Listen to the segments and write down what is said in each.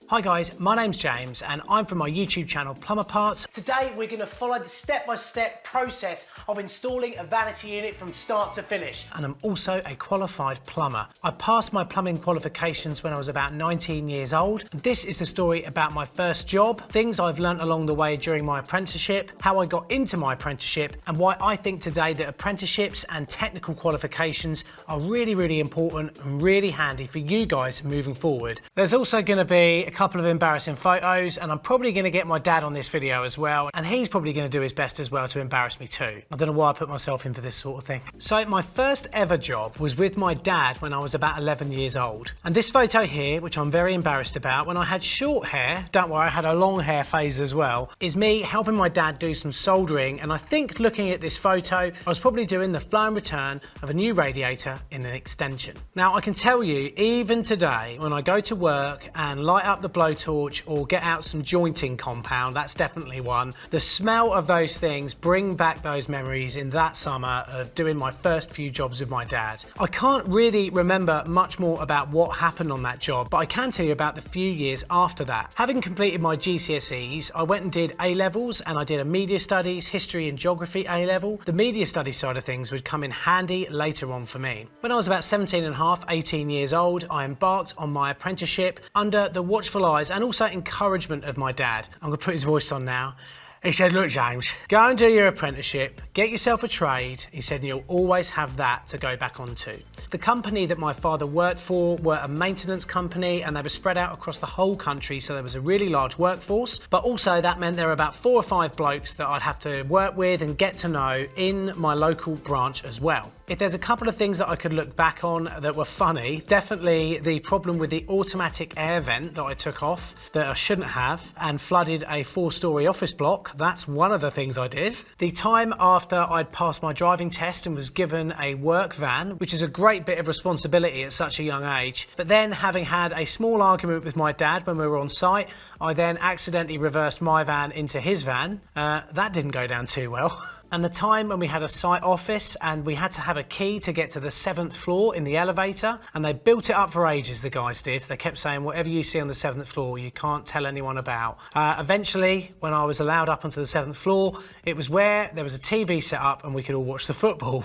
Hi guys, my name's James and I'm from my YouTube channel Plumber Parts. Today we're going to follow the step-by-step process of installing a vanity unit from start to finish. And I'm also a qualified plumber. I passed my plumbing qualifications when I was about 19 years old. And this is the story about my first job, things I've learnt along the way during my apprenticeship, how I got into my apprenticeship, and why I think today that apprenticeships and technical qualifications are really important and really handy for you guys moving forward. There's also going to be a couple of embarrassing photos, and I'm probably going to get my dad on this video as well, and he's probably going to do his best as well to embarrass me too. I don't know why I put myself in for this sort of thing. So my first ever job was with my dad when I was about 11 years old, and this photo here, which I'm very embarrassed about, when I had short hair, don't worry, I had a long hair phase as well, is me helping my dad do some soldering. And I think looking at this photo, I was probably doing the flow and return of a new radiator in an extension. Now I can tell you, even today when I go to work and light up the blowtorch or get out some jointing compound, that's definitely one, the smell of those things bring back those memories in that summer of doing my first few jobs with my dad. I can't really remember much more about what happened on that job, but I can tell you about the few years after that. Having completed my GCSEs, I went and did A-levels, and I did a media studies, history and geography A-level. The media studies side of things would come in handy later on for me. When I was about 17 and a half, 18 years old, I embarked on my apprenticeship under the watchful eyes and also encouragement of my dad. I'm going to put his voice on now. He said, look James, go and do your apprenticeship, get yourself a trade. He said, and you'll always have that to go back onto. The company that my father worked for were a maintenance company, and they were spread out across the whole country, so there was a really large workforce, but also that meant there were about 4 or 5 blokes that I'd have to work with and get to know in my local branch as well. If there's a couple of things that I could look back on that were funny, definitely the problem with the automatic air vent that I took off that I shouldn't have and flooded a 4-storey office block. That's one of the things I did. The time after I'd passed my driving test and was given a work van, which is a great bit of responsibility at such a young age. But then, having had a small argument with my dad when we were on site, I then accidentally reversed my van into his van. That didn't go down too well. And the time when we had a site office and we had to have a key to get to the 7th floor in the elevator, and they built it up for ages, the guys did. They kept saying, whatever you see on the 7th floor, you can't tell anyone about. Eventually, when I was allowed up onto the 7th floor, it was where there was a TV set up and we could all watch the football.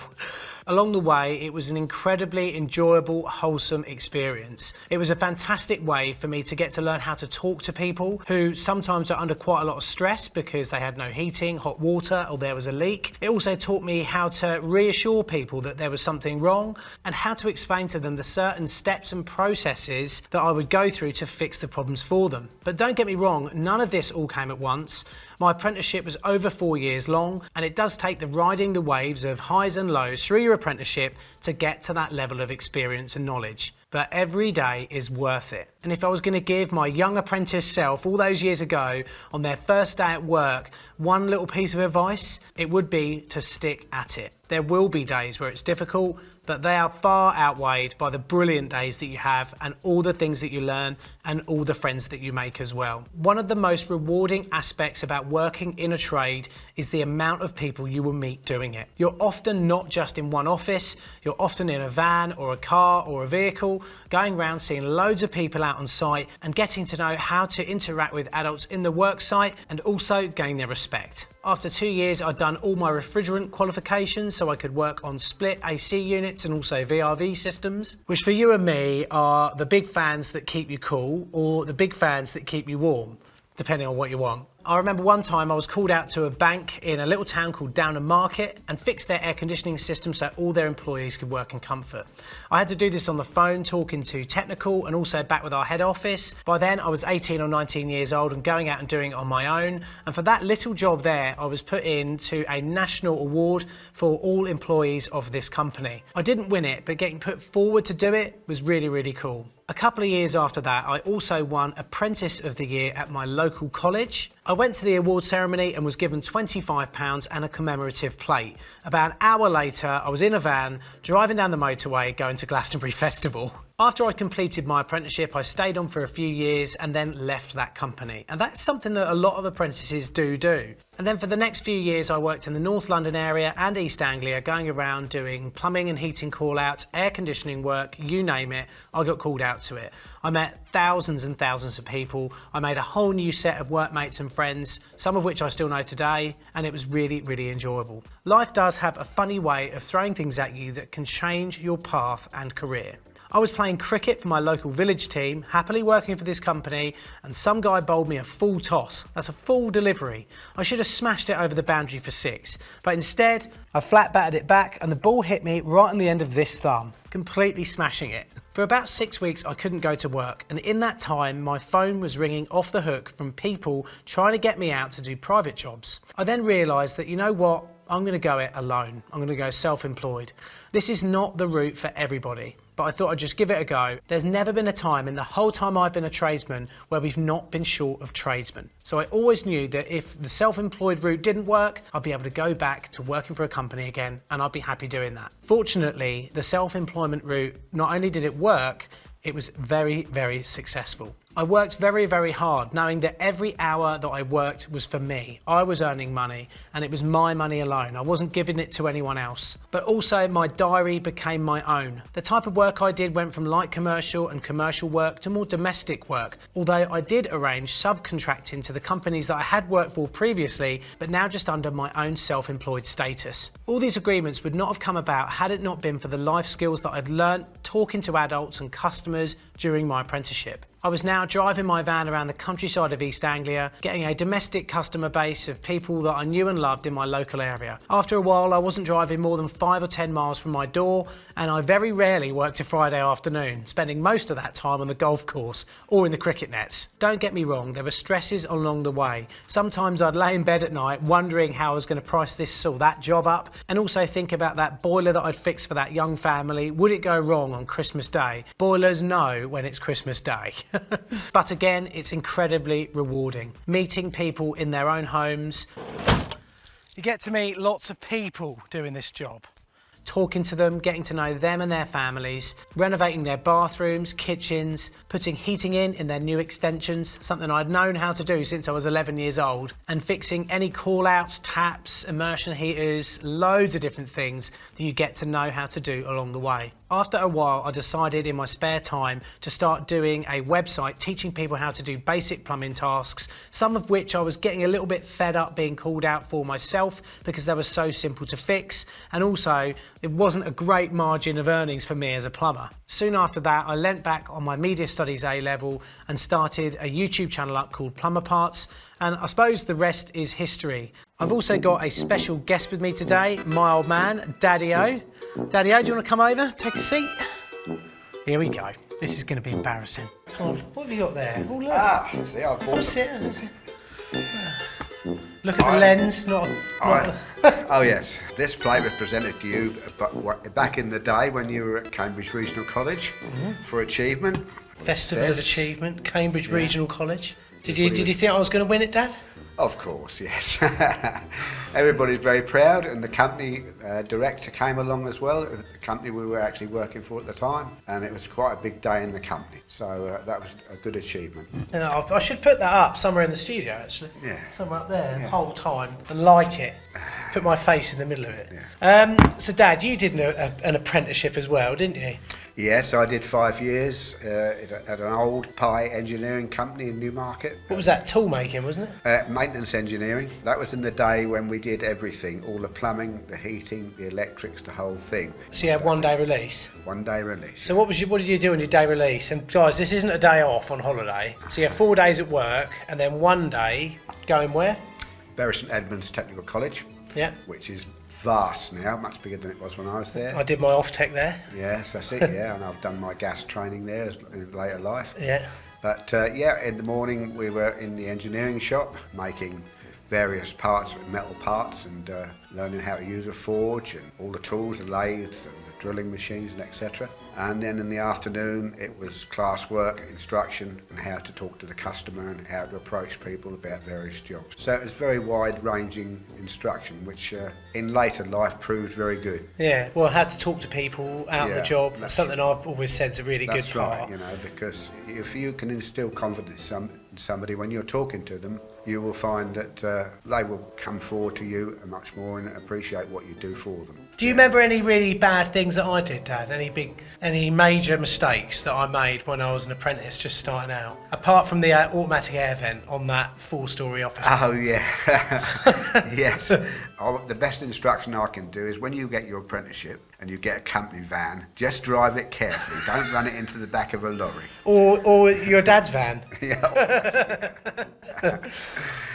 Along the way, it was an incredibly enjoyable, wholesome experience. It was a fantastic way for me to get to learn how to talk to people who sometimes are under quite a lot of stress because they had no heating, hot water, or there was a leak. It also taught me how to reassure people that there was something wrong and how to explain to them the certain steps and processes that I would go through to fix the problems for them. But don't get me wrong, none of this all came at once. My apprenticeship was over 4 years long, and it does take the riding the waves of highs and lows through your apprenticeship to get to that level of experience and knowledge. But every day is worth it. And if I was going to give my young apprentice self all those years ago on their first day at work one little piece of advice, it would be to stick at it. There will be days where it's difficult, but they are far outweighed by the brilliant days that you have and all the things that you learn and all the friends that you make as well. One of the most rewarding aspects about working in a trade is the amount of people you will meet doing it. You're often not just in one office, you're often in a van or a car or a vehicle, going around seeing loads of people out on site and getting to know how to interact with adults in the work site and also gain their respect. After 2 years, I'd done all my refrigerant qualifications so I could work on split AC units and also VRV systems, which for you and me are the big fans that keep you cool or the big fans that keep you warm, depending on what you want. I remember one time I was called out to a bank in a little town called Downham Market and fixed their air conditioning system so all their employees could work in comfort. I had to do this on the phone, talking to technical and also back with our head office. By then I was 18 or 19 years old and going out and doing it on my own. And for that little job there, I was put into a national award for all employees of this company. I didn't win it, but getting put forward to do it was really cool. A couple of years after that, I also won Apprentice of the Year at my local college. I went to the award ceremony and was given £25 and a commemorative plate. About an hour later, I was in a van, driving down the motorway, going to Glastonbury Festival. After I completed my apprenticeship, I stayed on for a few years and then left that company. And that's something that a lot of apprentices do. And then for the next few years, I worked in the North London area and East Anglia, going around doing plumbing and heating call-outs, air conditioning work, you name it, I got called out to it. I met thousands and thousands of people. I made a whole new set of workmates and friends, some of which I still know today, and it was really, really enjoyable. Life does have a funny way of throwing things at you that can change your path and career. I was playing cricket for my local village team, happily working for this company, and some guy bowled me a full toss. That's a full delivery. I should have smashed it over the boundary for 6, but instead I flat batted it back and the ball hit me right on the end of this thumb, completely smashing it. For about 6 weeks I couldn't go to work, and in that time my phone was ringing off the hook from people trying to get me out to do private jobs. I then realised that, you know what, I'm going to go it alone. I'm going to go self-employed. This is not the route for everybody, but I thought I'd just give it a go. There's never been a time in the whole time I've been a tradesman where we've not been short of tradesmen. So I always knew that if the self-employed route didn't work, I'd be able to go back to working for a company again, and I'd be happy doing that. Fortunately, the self-employment route, not only did it work, it was very, very successful. I worked very, very hard, knowing that every hour that I worked was for me. I was earning money, and it was my money alone. I wasn't giving it to anyone else. But also, my diary became my own. The type of work I did went from light commercial and commercial work to more domestic work, although I did arrange subcontracting to the companies that I had worked for previously, but now just under my own self-employed status. All these agreements would not have come about had it not been for the life skills that I'd learnt talking to adults and customers during my apprenticeship. I was now driving my van around the countryside of East Anglia, getting a domestic customer base of people that I knew and loved in my local area. After a while, I wasn't driving more than 5 or 10 miles from my door, and I very rarely worked a Friday afternoon, spending most of that time on the golf course or in the cricket nets. Don't get me wrong, there were stresses along the way. Sometimes I'd lay in bed at night wondering how I was going to price this or that job up, and also think about that boiler that I'd fixed for that young family. Would it go wrong on Christmas Day? Boilers know when it's Christmas Day. But again, it's incredibly rewarding. Meeting people in their own homes. You get to meet lots of people doing this job. Talking to them, getting to know them and their families, renovating their bathrooms, kitchens, putting heating in their new extensions, something I'd known how to do since I was 11 years old, and fixing any call-outs, taps, immersion heaters, loads of different things that you get to know how to do along the way. After a while, I decided in my spare time to start doing a website teaching people how to do basic plumbing tasks, some of which I was getting a little bit fed up being called out for myself because they were so simple to fix, and also it wasn't a great margin of earnings for me as a plumber. Soon after that, I leant back on my media studies A-level and started a YouTube channel up called Plumber Parts, and I suppose the rest is history. I've also got a special guest with me today, my old man, Daddy-O. Daddy-O, do you want to come over? Take a seat. Here we go. This is going to be embarrassing. Come on, what have you got there? Oh, look. See, I've bought Look at the lens, not Oh yes, this plate was presented to you back in the day when you were at Cambridge Regional College for achievement. Festival of Achievement, Cambridge Regional College. Did you think I was going to win it, Dad? Of course, yes. Everybody's very proud, and the company director came along as well, the company we were actually working for at the time, and it was quite a big day in the company, so that was a good achievement. And I should put that up somewhere in the studio, actually. Yeah. Somewhere up there, the whole time, and light it. Put my face in the middle of it. Yeah. So, Dad, you did an apprenticeship as well, didn't you? Yes, I did 5 years at an old pie engineering company in Newmarket. What was that, tool making, wasn't it? Maintenance engineering. That was in the day when we did everything, all the plumbing, the heating, the electrics, the whole thing. So you had 1 day release? 1 day release. So what did you do on your day release? And guys, this isn't a day off on holiday. So you have 4 days at work and then 1 day going where? Bury St Edmunds Technical College. Yeah. Which is vast now, much bigger than it was when I was there. I did my off-tech there. Yes, that's it, yeah, and I've done my gas training there in later life. Yeah. But yeah, in the morning we were in the engineering shop making various parts, metal parts, and learning how to use a forge and all the tools, the lathes, and the drilling machines and etc. And then in the afternoon it was classwork, instruction, and how to talk to the customer and how to approach people about various jobs. So it was very wide-ranging instruction, which in later life proved very good. Yeah, well, how to talk to people out on the job, that's something I've always said is a really good part. That's right, you know, because if you can instill confidence in somebody when you're talking to them, you will find that they will come forward to you much more and appreciate what you do for them. Do you remember any really bad things that I did, Dad? Any major mistakes that I made when I was an apprentice just starting out? Apart from the automatic air vent on that 4-storey office. Oh, yeah. Yes. The best instruction I can do is when you get your apprenticeship and you get a company van, just drive it carefully. Don't run it into the back of a lorry. Or your dad's van. Yeah.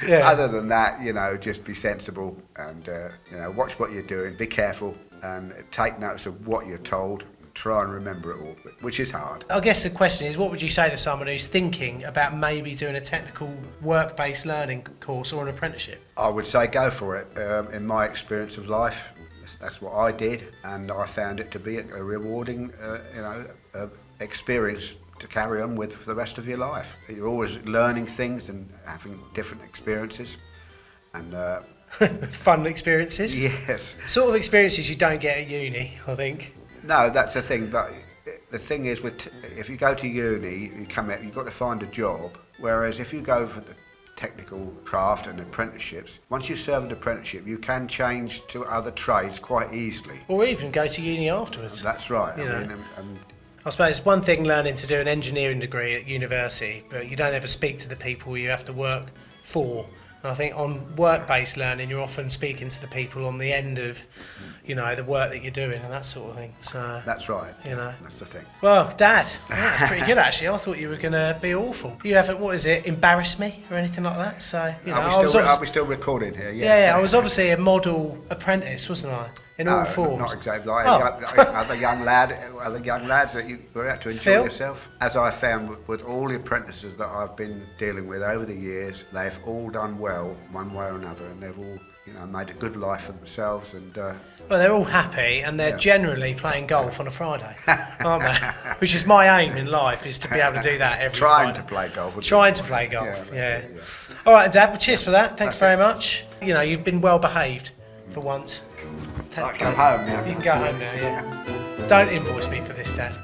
Yeah. Other than that, you know, just be sensible and, you know, watch what you're doing, be careful and take notice of what you're told. Try and remember it all, which is hard. I guess the question is, what would you say to someone who's thinking about maybe doing a technical work-based learning course or an apprenticeship? I would say go for it. In my experience of life, that's what I did, and I found it to be a rewarding, you know, experience to carry on with for the rest of your life. You're always learning things and having different experiences, and fun experiences. yes, Sort of experiences you don't get at uni, I think. No, that's the thing. But the thing is, if you go to uni, you come out, you've got to find a job. Whereas if you go for the technical craft and apprenticeships, once you serve an apprenticeship, you can change to other trades quite easily. Or even go to uni afterwards. That's right. You know. I mean, I suppose it's one thing learning to do an engineering degree at university, but you don't ever speak to the people you have to work for. And I think on work-based learning, you're often speaking to the people on the end of, you know, the work that you're doing and that sort of thing. So that's right. You know, that's the thing. Well, Dad, that's pretty good actually. I thought you were going to be awful. You haven't, what is it, embarrassed me or anything like that? So you know, are we still recording here? Yes. Yeah, I was obviously a model apprentice, wasn't I? In all forms. Not exactly. Like other young lads that you were out to enjoy Phil? yourself. As I found with all the apprentices that I've been dealing with over the years, they've all done well one way or another, and they've all, you know, made a good life for themselves. And well, they're all happy, and they're generally playing golf on a Friday, aren't they? Which is my aim in life, is to be able to do that every Trying Friday. to play golf. Trying to play golf. Yeah. Yeah. All right, Dad. Well, cheers for that. Thanks very much. You know, you've been well behaved for once. I can go home now. You can go home now, yeah. Don't invoice me for this, Dad.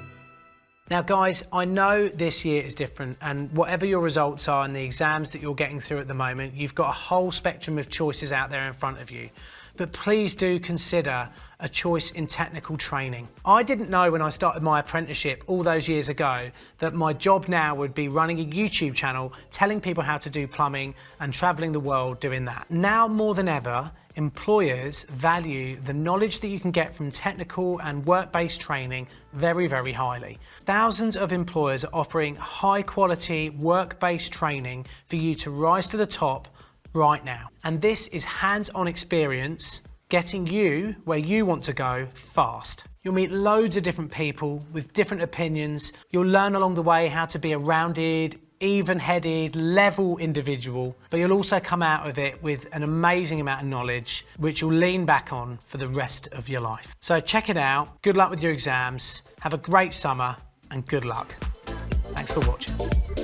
Now, guys, I know this year is different, and whatever your results are and the exams that you're getting through at the moment, you've got a whole spectrum of choices out there in front of you. But please do consider a choice in technical training. I didn't know when I started my apprenticeship all those years ago that my job now would be running a YouTube channel telling people how to do plumbing and traveling the world doing that. Now more than ever, employers value the knowledge that you can get from technical and work-based training very, very highly. Thousands of employers are offering high quality work-based training for you to rise to the top right now. And this is hands-on experience getting you where you want to go fast. You'll meet loads of different people with different opinions. You'll learn along the way how to be a rounded, even-headed, level individual, but you'll also come out of it with an amazing amount of knowledge, which you'll lean back on for the rest of your life. So check it out. Good luck with your exams. Have a great summer and good luck. Thanks for watching.